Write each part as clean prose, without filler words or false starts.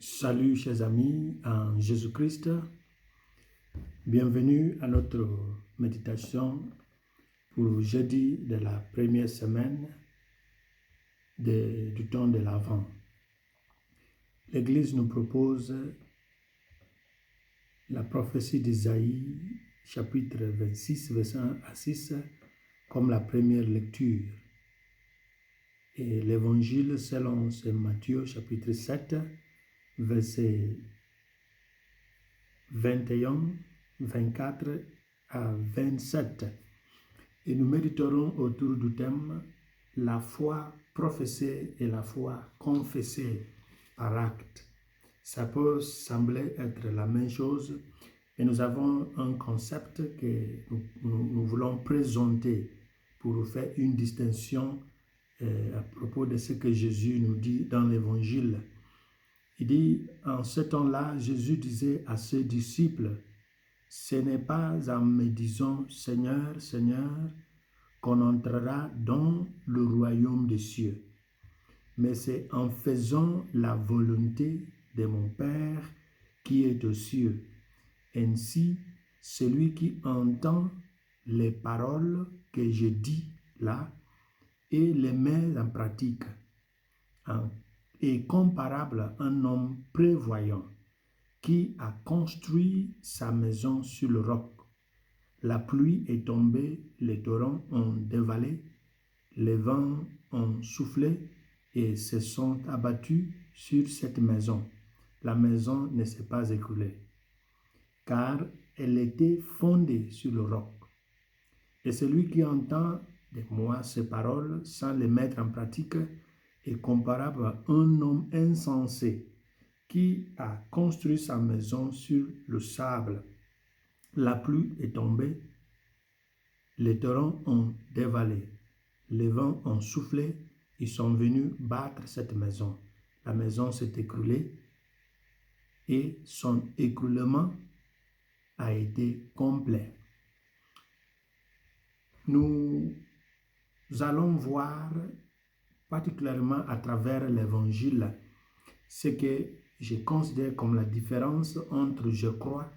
Salut chers amis en Jésus-Christ, bienvenue à notre méditation pour jeudi de la première semaine du temps de l'Avent. L'Église nous propose la prophétie d'Isaïe, chapitre 26, verset 1 à 6, comme la première lecture. Et l'Évangile selon Saint Matthieu, chapitre 7, versets 21, 24 à 27. Et nous méditerons autour du thème la foi professée et la foi confessée par acte. Ça peut sembler être la même chose, mais nous avons un concept que nous voulons présenter pour faire une distinction à propos de ce que Jésus nous dit dans l'Évangile. Il dit, en ce temps-là, Jésus disait à ses disciples, « Ce n'est pas en me disant, Seigneur, Seigneur, qu'on entrera dans le royaume des cieux, mais c'est en faisant la volonté de mon Père qui est aux cieux. Ainsi, celui qui entend les paroles que je dis là et les met en pratique, est comparable à un homme prévoyant qui a construit sa maison sur le roc. La pluie est tombée, les torrents ont dévalé, les vents ont soufflé et se sont abattus sur cette maison. La maison ne s'est pas écroulée, car elle était fondée sur le roc. Et celui qui entend de moi ces paroles sans les mettre en pratique est comparable à un homme insensé qui a construit sa maison sur le sable. La pluie est tombée, les torrents ont dévalé, les vents ont soufflé, ils sont venus battre cette maison. La maison s'est écroulée et son écroulement a été complet. Nous allons voir particulièrement à travers l'Évangile ce que je considère comme la différence entre je crois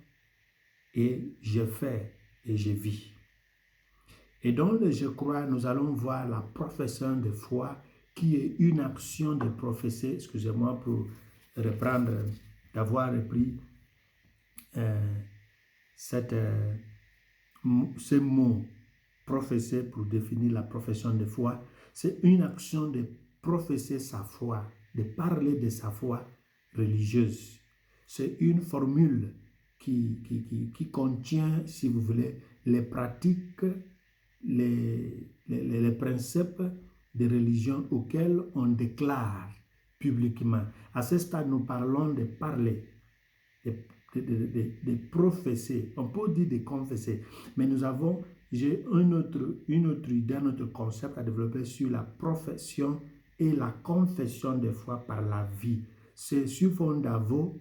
et je fais et je vis. Et dans le je crois, nous allons voir la profession de foi qui est une action de professer, excusez-moi pour reprendre, d'avoir repris ce mot professer pour définir la profession de foi. C'est une action de professer sa foi, de parler de sa foi religieuse. C'est une formule qui contient, si vous voulez, les pratiques, les principes de religion auxquels on déclare publiquement. À ce stade, nous parlons de parler, de professer. On peut dire de confesser, mais j'ai une autre idée, un autre concept à développer sur la profession et la confession de foi par la vie. C'est sur fond d'aveu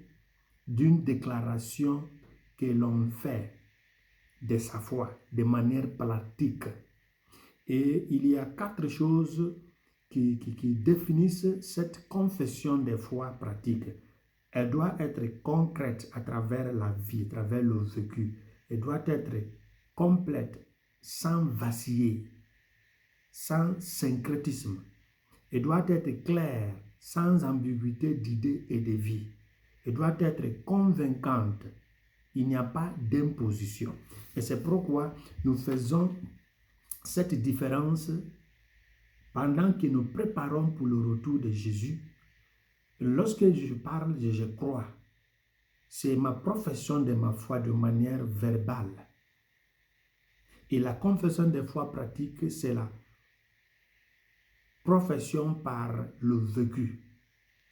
d'une déclaration que l'on fait de sa foi de manière pratique. Et il y a 4 choses qui définissent cette confession de foi pratique. Elle doit être concrète à travers la vie, à travers le vécu. Elle doit être complète, sans vaciller, sans syncrétisme. Elle doit être claire, sans ambiguïté d'idées et de vie. Elle doit être convaincante. Il n'y a pas d'imposition. Et c'est pourquoi nous faisons cette différence pendant que nous préparons pour le retour de Jésus. Lorsque je parle, je crois. C'est ma profession de ma foi de manière verbale. Et la confession de foi pratique, c'est la profession par le vécu.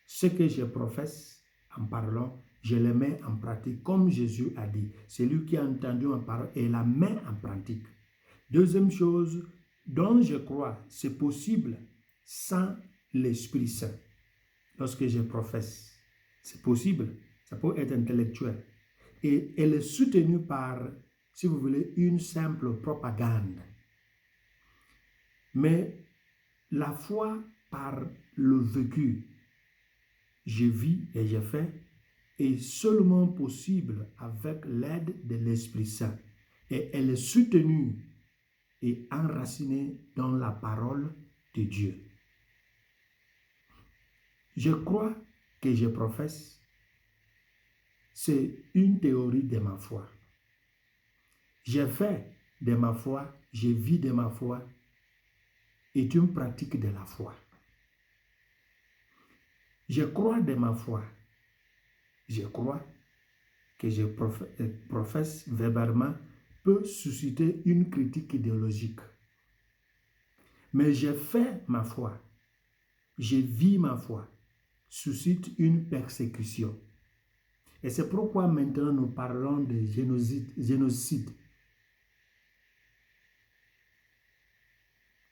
Ce que je professe en parlant, je le mets en pratique, comme Jésus a dit. Celui qui a entendu ma parole et la met en pratique. Deuxième chose, dont je crois, c'est possible sans l'Esprit Saint. Lorsque je professe, c'est possible. Ça peut être intellectuel. Et elle est soutenue par, si vous voulez, une simple propagande. Mais la foi par le vécu, je vis et je fais est seulement possible avec l'aide de l'Esprit Saint. Et elle est soutenue et enracinée dans la parole de Dieu. Je crois que je professe, c'est une théorie de ma foi. Je fais de ma foi, je vis de ma foi, est une pratique de la foi. Je crois de ma foi. Je crois que je professe verbalement peut susciter une critique idéologique. Mais je fais ma foi, je vis ma foi, suscite une persécution. Et c'est pourquoi maintenant nous parlons de génocide.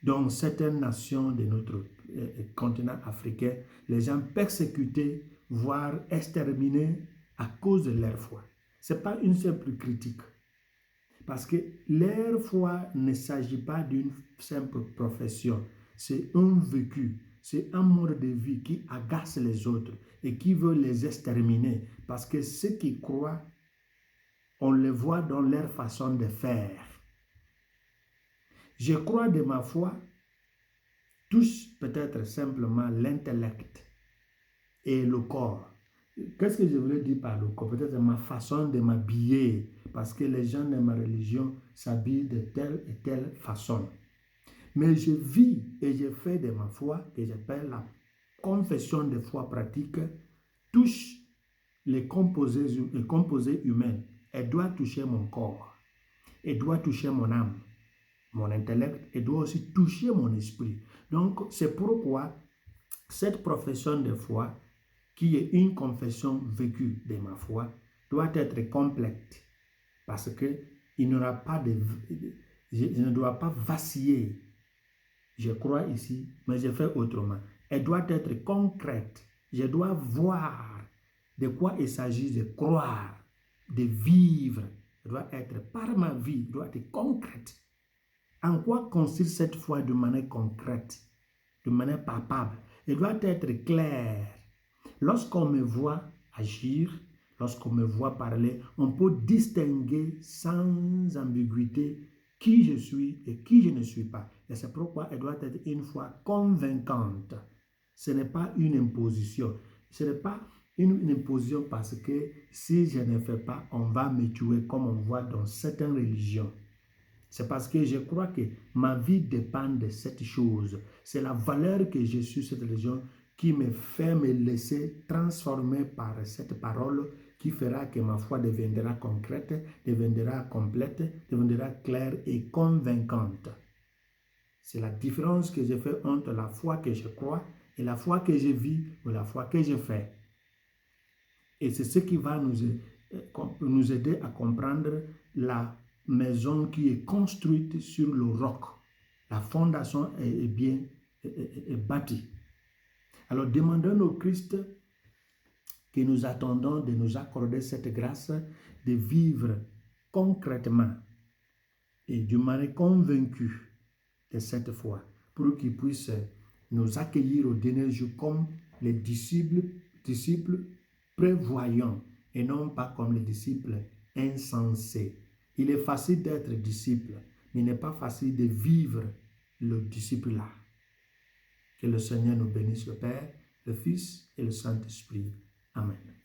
Dans certaines nations de notre continent africain, les gens persécutés, voire exterminés à cause de leur foi. Ce n'est pas une simple critique. Parce que leur foi ne s'agit pas d'une simple profession. C'est un vécu, c'est un mode de vie qui agace les autres et qui veut les exterminer. Parce que ceux qui croient, on les voit dans leur façon de faire. Je crois de ma foi touche peut-être simplement l'intellect et le corps. Qu'est-ce que je voulais dire par le corps? Peut-être ma façon de m'habiller, parce que les gens de ma religion s'habillent de telle et telle façon. Mais je vis et je fais de ma foi, que j'appelle la confession de foi pratique, touche les composés humains. Elle doit toucher mon corps, elle doit toucher mon âme, mon intellect, et doit aussi toucher mon esprit. Donc, c'est pourquoi cette profession de foi, qui est une confession vécue de ma foi, doit être complète. Parce que il n'y aura pas de... Je ne dois pas vaciller. Je crois ici, mais je fais autrement. Elle doit être concrète. Je dois voir de quoi il s'agit de croire, de vivre. Elle doit être par ma vie, elle doit être concrète. En quoi consiste cette foi de manière concrète, de manière palpable? Elle doit être claire. Lorsqu'on me voit agir, lorsqu'on me voit parler, on peut distinguer sans ambiguïté qui je suis et qui je ne suis pas. Et c'est pourquoi elle doit être une foi convaincante. Ce n'est pas une imposition. Ce n'est pas une imposition parce que si je ne fais pas, on va me tuer comme on voit dans certaines religions. C'est parce que je crois que ma vie dépend de cette chose. C'est la valeur que j'ai sur cette religion qui me fait me laisser transformer par cette parole qui fera que ma foi deviendra concrète, deviendra complète, deviendra claire et convaincante. C'est la différence que je fais entre la foi que je crois et la foi que je vis ou la foi que je fais. Et c'est ce qui va nous aider à comprendre la maison qui est construite sur le roc. La fondation est bien bâtie. Alors demandons au Christ que nous attendons de nous accorder cette grâce de vivre concrètement et d'une manière convaincue de cette foi pour qu'il puisse nous accueillir au dernier jour comme les disciples prévoyants et non pas comme les disciples insensés. Il est facile d'être disciple, mais il n'est pas facile de vivre le disciple-là. Que le Seigneur nous bénisse, le Père, le Fils et le Saint-Esprit. Amen.